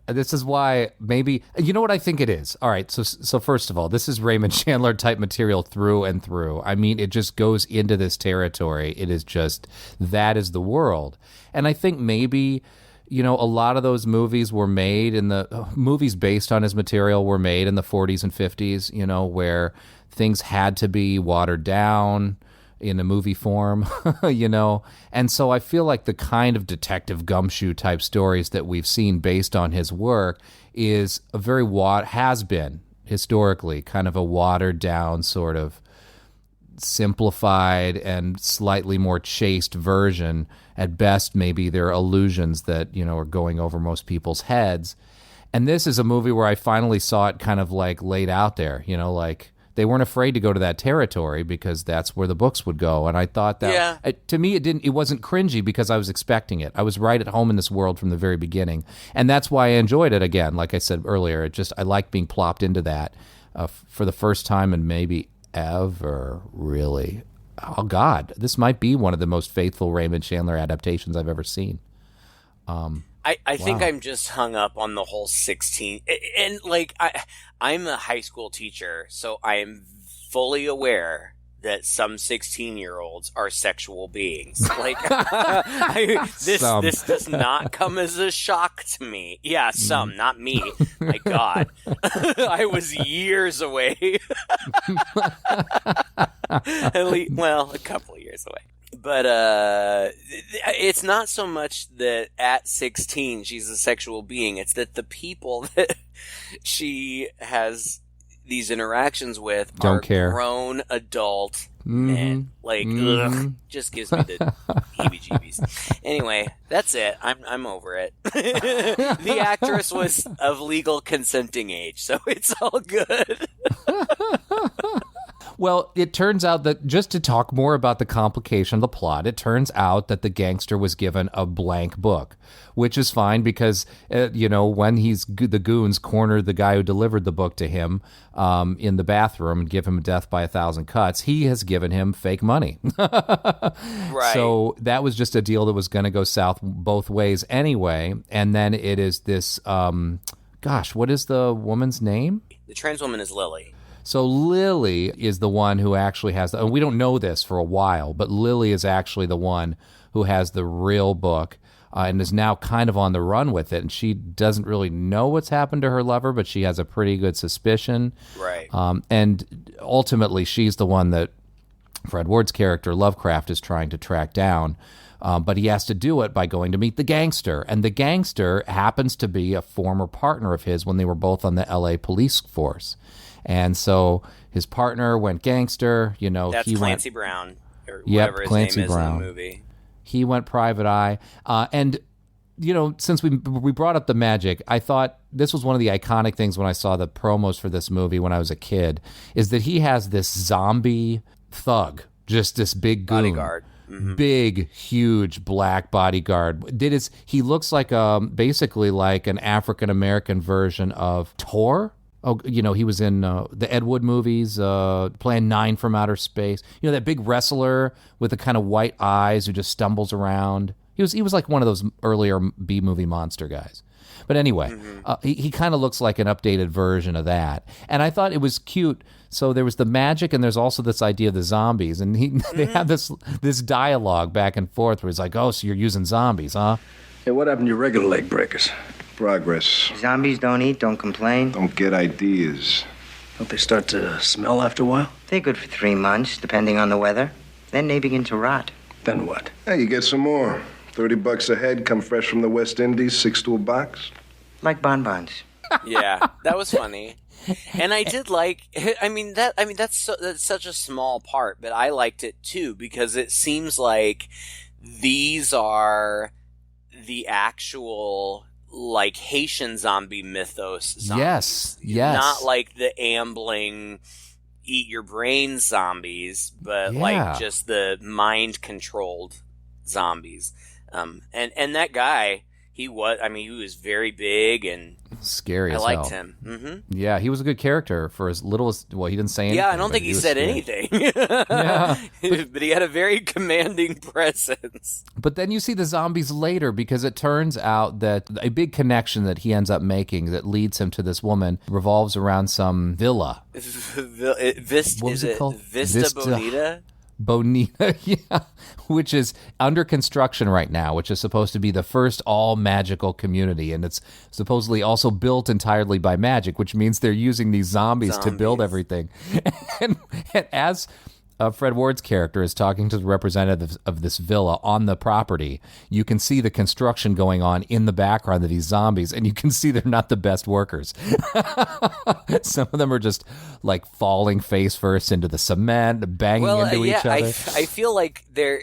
this is why maybe, you know what I think it is? All right, so first of all, this is Raymond Chandler type material through and through. I mean, it just goes into this territory. It is just, that is the world. And I think maybe, you know, a lot of those movies were made movies based on his material were made in the 40s and 50s, you know, where things had to be watered down in a movie form, you know. And so I feel like the kind of detective gumshoe type stories that we've seen based on his work is a very has been historically kind of a watered down sort of simplified and slightly more chaste version. At best, maybe they're illusions that, you know, are going over most people's heads. And this is a movie where I finally saw it kind of like laid out there, you know, like they weren't afraid to go to that territory because that's where the books would go. And I thought that to me, it wasn't cringy because I was expecting it. I was right at home in this world from the very beginning. And that's why I enjoyed it again. Like I said earlier, I like being plopped into that for the first time and maybe ever, really. Oh, God, this might be one of the most faithful Raymond Chandler adaptations I've ever seen. I think I'm just hung up on the whole 16. And, like, I'm a high school teacher, so I am fully aware that some 16-year-olds are sexual beings. Like, this does not come as a shock to me. Yeah, some, not me. My God. I was years away. A couple of years away. But it's not so much that at 16 she's a sexual being. It's that the people that she has these interactions with are grown adult men. Like, ugh, just gives me the heebie-jeebies. Anyway, that's it. I'm over it. The actress was of legal consenting age, so it's all good. Well, it turns out that, just to talk more about the complication of the plot, it turns out that the gangster was given a blank book, which is fine because, you know, when the goons cornered the guy who delivered the book to him in the bathroom and give him death by 1,000 cuts, he has given him fake money. Right. So that was just a deal that was going to go south both ways anyway. And then it is this, what is the woman's name? The trans woman is Lily. So Lily is the one who actually has and we don't know this for a while, but Lily is actually the one who has the real book and is now kind of on the run with it. And she doesn't really know what's happened to her lover, but she has a pretty good suspicion. Right. And ultimately, she's the one that Fred Ward's character, Lovecraft, is trying to track down. But he has to do it by going to meet the gangster. And the gangster happens to be a former partner of his when they were both on the L.A. police force. And so his partner went gangster, you know. That's Clancy Brown, or whatever his name is in the movie. He went private eye. And, you know, since we brought up the magic, I thought this was one of the iconic things when I saw the promos for this movie when I was a kid, is that he has this zombie thug, just this big goon. Bodyguard. Mm-hmm. Big, huge black bodyguard. He looks like basically like an African-American version of Tor. Oh, you know, he was in the Ed Wood movies, Plan 9 from Outer Space. You know, that big wrestler with the kind of white eyes who just stumbles around. He was like one of those earlier B-movie monster guys. But anyway, he kind of looks like an updated version of that. And I thought it was cute. So there was the magic, and there's also this idea of the zombies. And they have this dialogue back and forth where he's like, oh, so you're using zombies, huh? Hey, what happened to your regular leg breakers? Progress. Zombies don't eat, don't complain. Don't get ideas. Don't they start to smell after a while? They're good for 3 months, depending on the weather. Then they begin to rot. Then what? Hey, you get some more. $30 a head, come fresh from the West Indies, 6 to a box. Like bonbons. Yeah, that was funny. And I did like, that's such a small part, but I liked it too, because it seems like these are the actual, like, Haitian zombie mythos zombies. Yes. Not like the ambling, eat your brains zombies, but like just the mind-controlled zombies. And that guy, He was very big and scary I as liked hell. him. Mm-hmm. Yeah, he was a good character for as little as, well, he didn't say anything. Yeah, I don't think he said scary. anything. Yeah. But he had a very commanding presence. But then you see the zombies later, because it turns out that a big connection that he ends up making that leads him to this woman revolves around some villa. What was it called? Vista Bonita? Bonita, yeah, which is under construction right now, which is supposed to be the first all-magical community, and it's supposedly also built entirely by magic, which means they're using these zombies to build everything. And as Fred Ward's character is talking to the representative of this villa on the property, you can see the construction going on in the background of these zombies, and you can see they're not the best workers. Some of them are just like falling face first into the cement, banging into each other. I feel like they're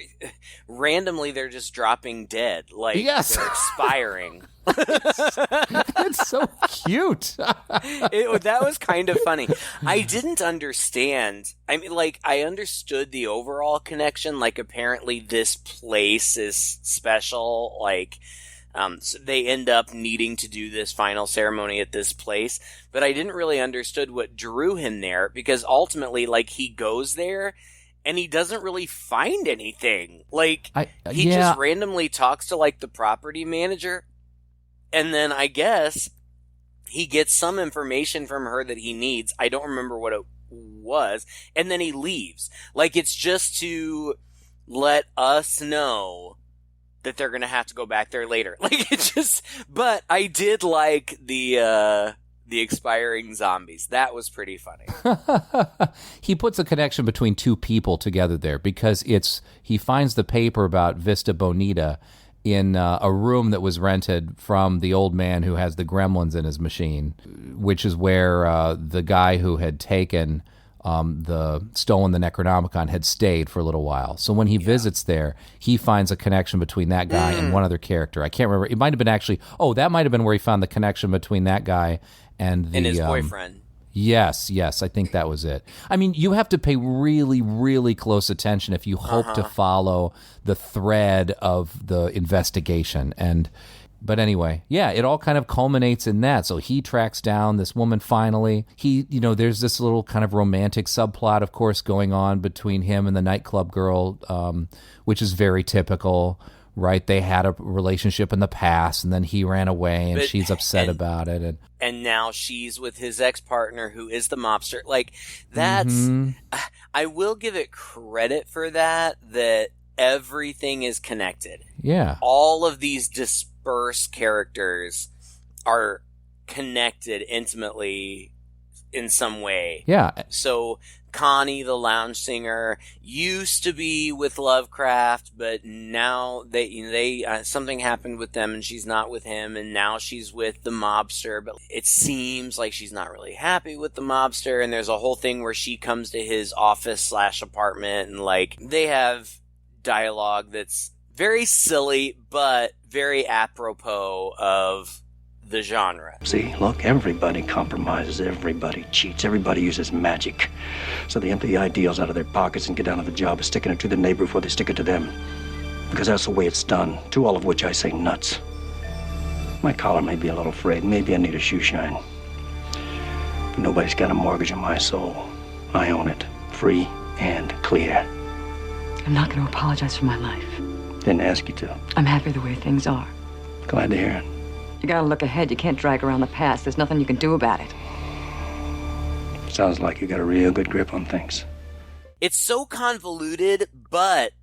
just dropping dead, like they're expiring. It's so cute. That was kind of funny. I didn't understand. I mean, like, I understood the overall connection. Like, apparently this place is special. Like, so they end up needing to do this final ceremony at this place. But I didn't really understood what drew him there, because ultimately, like, he goes there and he doesn't really find anything. Like, he just randomly talks to, like, the property manager. And then I guess he gets some information from her that he needs. I don't remember what it was. And then he leaves. Like, it's just to let us know that they're going to have to go back there later. Like, it's just, but I did like the expiring zombies. That was pretty funny. He puts a connection between two people together there, because he finds the paper about Vista Bonita in a room that was rented from the old man who has the gremlins in his machine, which is where the guy who had stolen the Necronomicon had stayed for a little while. So when he visits there, he finds a connection between that guy and one other character. I can't remember. It might have been that might have been where he found the connection between that guy and his boyfriend. Yes, I think that was it. I mean, you have to pay really, really close attention if you hope to follow the thread of the investigation. But anyway, yeah, it all kind of culminates in that. So he tracks down this woman finally. There's this little kind of romantic subplot, of course, going on between him and the nightclub girl, which is very typical. Right, they had a relationship in the past, and then he ran away, and she's upset about it. And now she's with his ex-partner, who is the mobster. Like, that's... I will give it credit for that everything is connected. Yeah. All of these dispersed characters are connected intimately in some way. Yeah. So Connie, the lounge singer, used to be with Lovecraft, but now they something happened with them and she's not with him, and now she's with the mobster, but it seems like she's not really happy with the mobster, and there's a whole thing where she comes to his office / apartment, and like they have dialogue that's very silly but very apropos of the genre. See, look, everybody compromises, everybody cheats, everybody uses magic. So they empty the ideals out of their pockets and get down to the job of sticking it to the neighbor before they stick it to them. Because that's the way it's done, to all of which I say nuts. My collar may be a little frayed, maybe I need a shoe shine. But nobody's got a mortgage on my soul. I own it, free and clear. I'm not going to apologize for my life. Didn't ask you to. I'm happy the way things are. Glad to hear it. You gotta look ahead. You can't drag around the past. There's nothing you can do about it. Sounds like you got a real good grip on things. It's so convoluted, but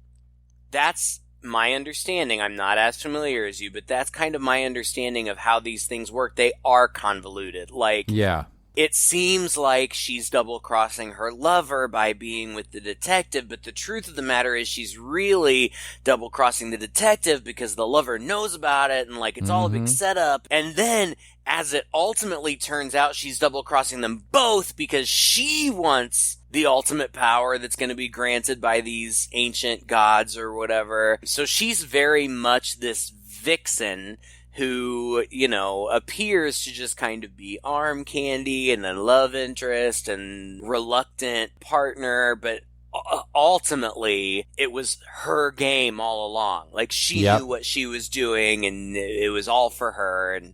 that's my understanding. I'm not as familiar as you, but that's kind of my understanding of how these things work. They are convoluted. Like, yeah. It seems like she's double-crossing her lover by being with the detective, but the truth of the matter is she's really double-crossing the detective because the lover knows about it, and like it's all a big setup. And then, as it ultimately turns out, she's double-crossing them both because she wants the ultimate power that's going to be granted by these ancient gods or whatever. So she's very much this vixen who, you know, appears to just kind of be arm candy and then love interest and reluctant partner, but ultimately it was her game all along. Like, she knew what she was doing, and it was all for her. And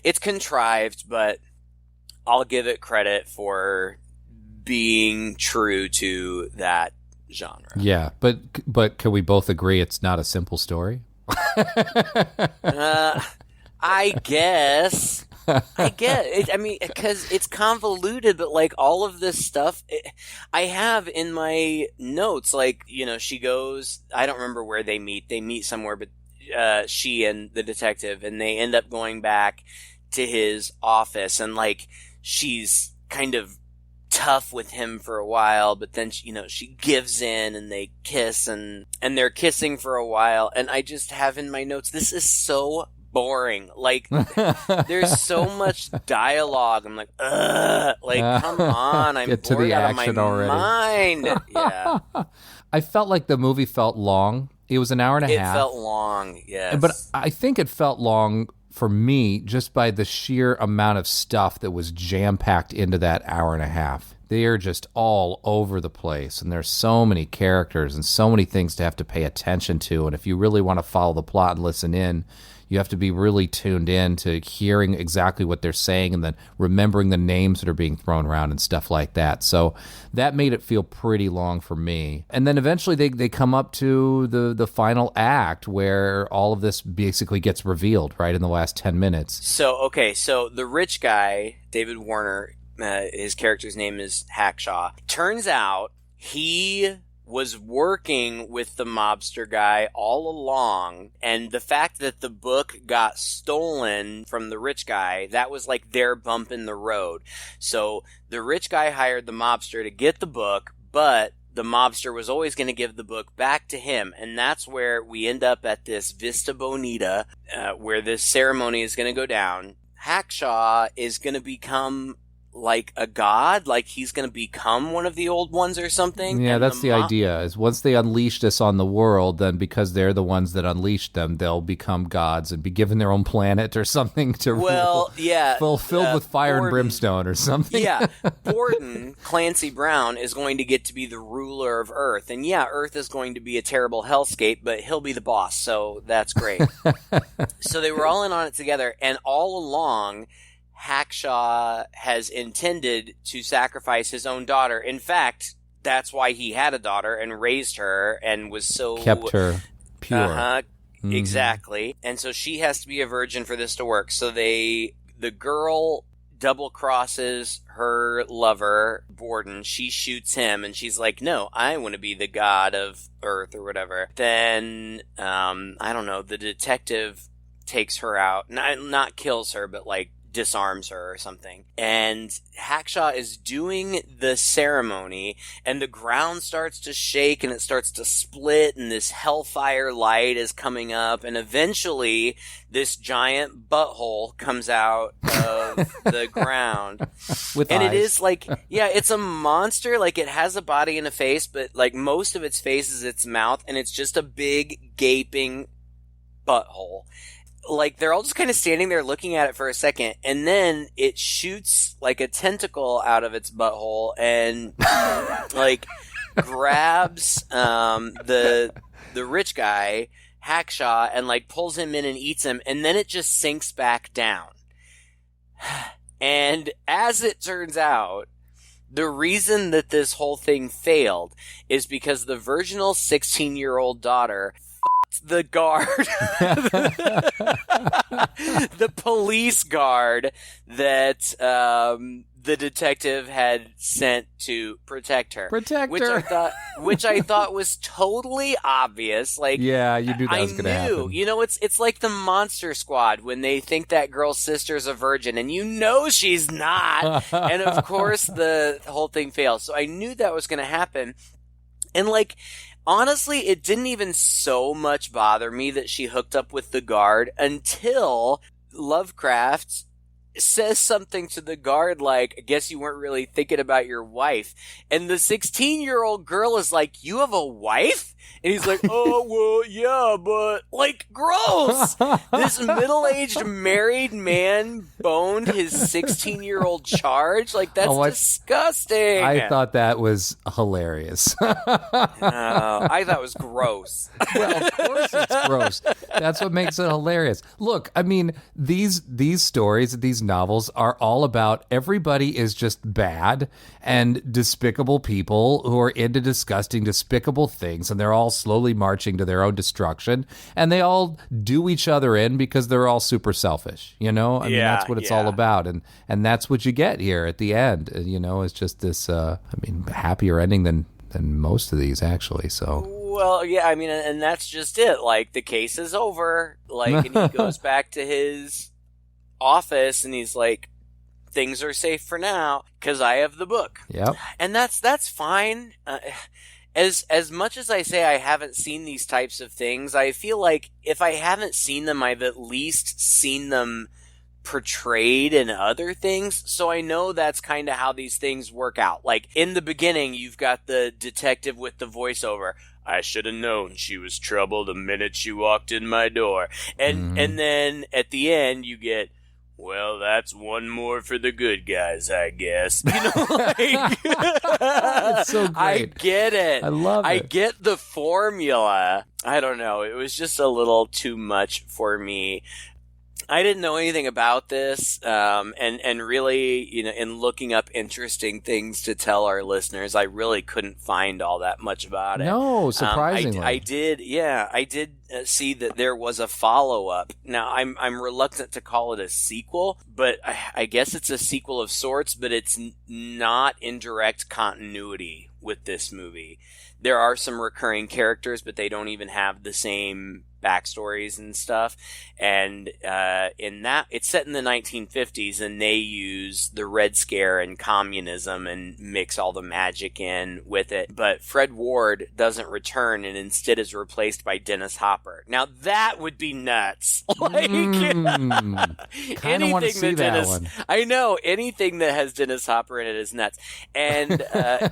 it's contrived, but I'll give it credit for being true to that genre. Yeah, but can we both agree it's not a simple story? I guess. I get it. I mean, because it's convoluted, but like all of this stuff, I have in my notes, like, you know, she goes, I don't remember where they meet somewhere, but she and the detective, and they end up going back to his office, and like, she's kind of tough with him for a while, but then, you know, she gives in, and they kiss, and they're kissing for a while, and I just have in my notes, this is so boring. Like, there's so much dialogue. I'm like, ugh. Like, come on. I'm Get to bored the out of my action already. mind. Yeah. I felt like the movie felt long. It was an hour and a half. It felt long, yes. But I think it felt long for me just by the sheer amount of stuff that was jam-packed into that hour and a half. They're just all over the place, and there's so many characters and so many things to have to pay attention to, and if you really want to follow the plot and listen in, you have to be really tuned in to hearing exactly what they're saying and then remembering the names that are being thrown around and stuff like that. So that made it feel pretty long for me. And then eventually they come up to the final act where all of this basically gets revealed right in the last 10 minutes. So the rich guy, David Warner, his character's name is Hackshaw. Turns out he was working with the mobster guy all along, and the fact that the book got stolen from the rich guy, that was like their bump in the road. So the rich guy hired the mobster to get the book, but the mobster was always going to give the book back to him, and that's where we end up at this Vista Bonita, where this ceremony is going to go down. Hackshaw is going to become like a god, like he's going to become one of the old ones or something. Yeah, that's the idea, is once they unleash this on the world, then because they're the ones that unleashed them, they'll become gods and be given their own planet or something to rule. Yeah. Filled with fire and brimstone or something. Yeah. Borden, Clancy Brown, is going to get to be the ruler of Earth. And yeah, Earth is going to be a terrible hellscape, but he'll be the boss, so that's great. So they were all in on it together, and all along, Hackshaw has intended to sacrifice his own daughter. In fact, that's why he had a daughter and raised her and was so... kept her pure. Mm-hmm. Exactly. And so she has to be a virgin for this to work. So the girl double crosses her lover, Borden. She shoots him, and she's like, no, I want to be the god of Earth or whatever. Then, I don't know, the detective takes her out. Not kills her, but like, disarms her or something. And Hackshaw is doing the ceremony, and the ground starts to shake and it starts to split, and this hellfire light is coming up, and eventually this giant butthole comes out of the ground. With and eyes. It is like, yeah, it's a monster. Like, it has a body and a face, but like most of its face is its mouth, and it's just a big gaping butthole. Like, they're all just kind of standing there looking at it for a second, and then it shoots like a tentacle out of its butthole and like grabs the rich guy, Hackshaw, and like pulls him in and eats him, and then it just sinks back down. And as it turns out, the reason that this whole thing failed is because the virginal 16-year-old daughter the guard, the police guard that the detective had sent to protect her. Which I thought was totally obvious. Like, yeah, you knew that was going to happen. You know, it's like the Monster Squad when they think that girl's sister's a virgin, and you know she's not. And of course, the whole thing fails. So I knew that was going to happen, and like. Honestly, it didn't even so much bother me that she hooked up with the guard until Lovecraft says something to the guard like, I guess you weren't really thinking about your wife. And the 16-year-old girl is like, you have a wife? And he's like, oh, well, yeah, but, like, gross. This middle-aged married man boned his 16-year-old charge? Like, that's disgusting. I thought that was hilarious. I thought it was gross. Well, of course it's gross. That's what makes it hilarious. Look, I mean, these stories, these novels are all about everybody is just bad and despicable people who are into disgusting, despicable things, and they're all slowly marching to their own destruction, and they all do each other in because they're all super selfish, you know? I mean, that's what it's all about, and that's what you get here at the end, you know? It's just this, happier ending than most of these, actually, so... Well, yeah, I mean, and that's just it. Like, the case is over, like, and he goes back to his office, and he's like, things are safe for now, because I have the book. Yep. And that's fine. As much as I say I haven't seen these types of things, I feel like if I haven't seen them, I've at least seen them portrayed in other things, so I know that's kind of how these things work out. Like, in the beginning, you've got the detective with the voiceover. I should have known she was trouble the minute she walked in my door. And then at the end, you get, well, that's one more for the good guys, I guess. You know, like, it's so great. I get it. I love it. I get the formula. I don't know. It was just a little too much for me. I didn't know anything about this, and really, you know, in looking up interesting things to tell our listeners, I really couldn't find all that much about it. No, surprisingly. I did see that there was a follow-up. Now, I'm reluctant to call it a sequel, but I guess it's a sequel of sorts, but it's not in direct continuity with this movie. There are some recurring characters, but they don't even have the same backstories and stuff. And in that, it's set in the 1950s, and they use the Red Scare and communism and mix all the magic in with it. But Fred Ward doesn't return, and instead is replaced by Dennis Hopper. Now that would be nuts. Like, kind of want to see that one. I know, anything that has Dennis Hopper in it is nuts. And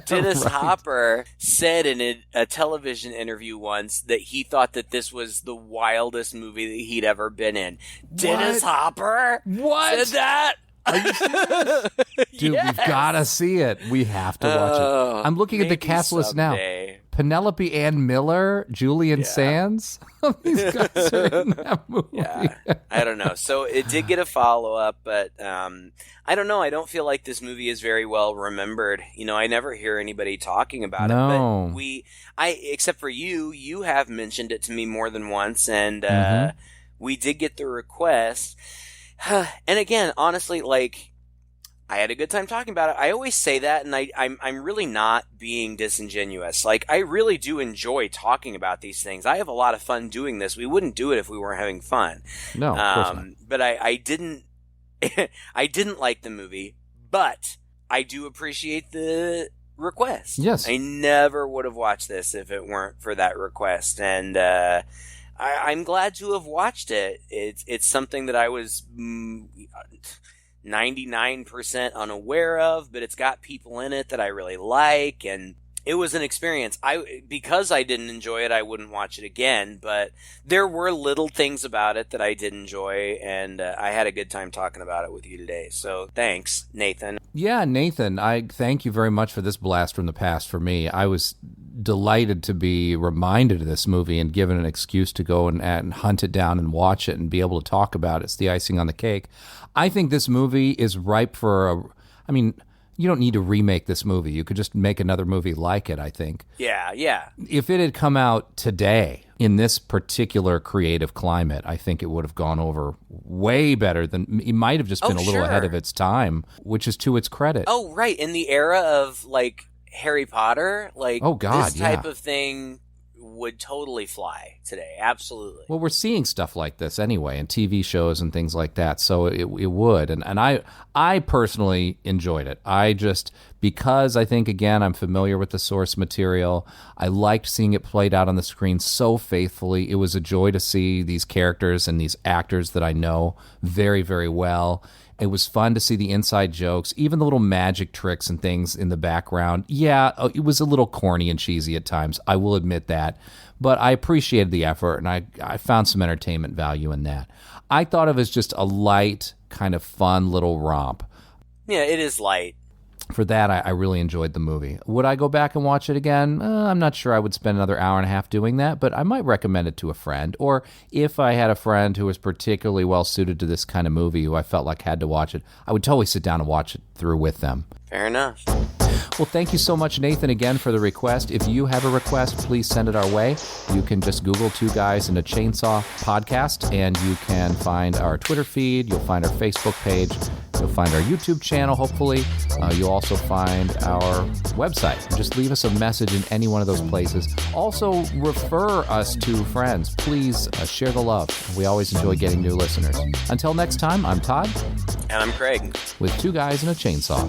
Dennis Hopper said in a television interview once that he thought that this was the wildest movie that he'd ever been in. Dennis Hopper? What? Said that? Are you serious? Dude, Yes. We've got to see it. We have to watch it. I'm looking at the cast list now. Penelope Ann Miller, Julian Sands. These guys are in that movie. Yeah, I don't know. So it did get a follow-up, but I don't know. I don't feel like this movie is very well remembered. You know, I never hear anybody talking about it. But except for you have mentioned it to me more than once, and we did get the request. And again, honestly, like, I had a good time talking about it. I always say that, and I'm really not being disingenuous. Like, I really do enjoy talking about these things. I have a lot of fun doing this. We wouldn't do it if we weren't having fun. No, of course not. But I didn't I didn't like the movie, but I do appreciate the request. Yes. I never would have watched this if it weren't for that request, and I'm glad to have watched it. It's something that I was 99% unaware of, but it's got people in it that I really like, and it was an experience. Because I didn't enjoy it, I wouldn't watch it again, but there were little things about it that I did enjoy, and I had a good time talking about it with you today. So thanks, Nathan. Yeah, Nathan, I thank you very much for this blast from the past for me. I was delighted to be reminded of this movie and given an excuse to go and hunt it down and watch it and be able to talk about it. It's the icing on the cake. I think this movie is ripe for you don't need to remake this movie. You could just make another movie like it, I think. Yeah. If it had come out today in this particular creative climate, I think it would have gone over way better than it might have just been a little ahead of its time, which is to its credit. Oh, right. In the era of, like, Harry Potter, like, this type of thing would totally fly today. Absolutely. Well, we're seeing stuff like this anyway in TV shows and things like that, so it would. And I personally enjoyed it. I just, because I think, again, I'm familiar with the source material. I liked seeing it played out on the screen so faithfully. It was a joy to see these characters and these actors that I know very, very well. It was fun to see the inside jokes, even the little magic tricks and things in the background. Yeah, it was a little corny and cheesy at times. I will admit that. But I appreciated the effort, and I found some entertainment value in that. I thought of it as just a light, kind of fun little romp. Yeah, it is light. For that, I really enjoyed the movie. Would I go back and watch it again? I'm not sure I would spend another hour and a half doing that, but I might recommend it to a friend. Or if I had a friend who was particularly well-suited to this kind of movie, who I felt like had to watch it, I would totally sit down and watch it through with them. Fair enough. Well, thank you so much, Nathan, again for the request. If you have a request, please send it our way. You can just Google Two Guys and a Chainsaw podcast, and you can find our Twitter feed. You'll find our Facebook page. You'll find our YouTube channel, hopefully. You'll also find our website. Just leave us a message in any one of those places. Also, refer us to friends. Please share the love. We always enjoy getting new listeners. Until next time, I'm Todd. And I'm Craig. With Two Guys and a Chainsaw.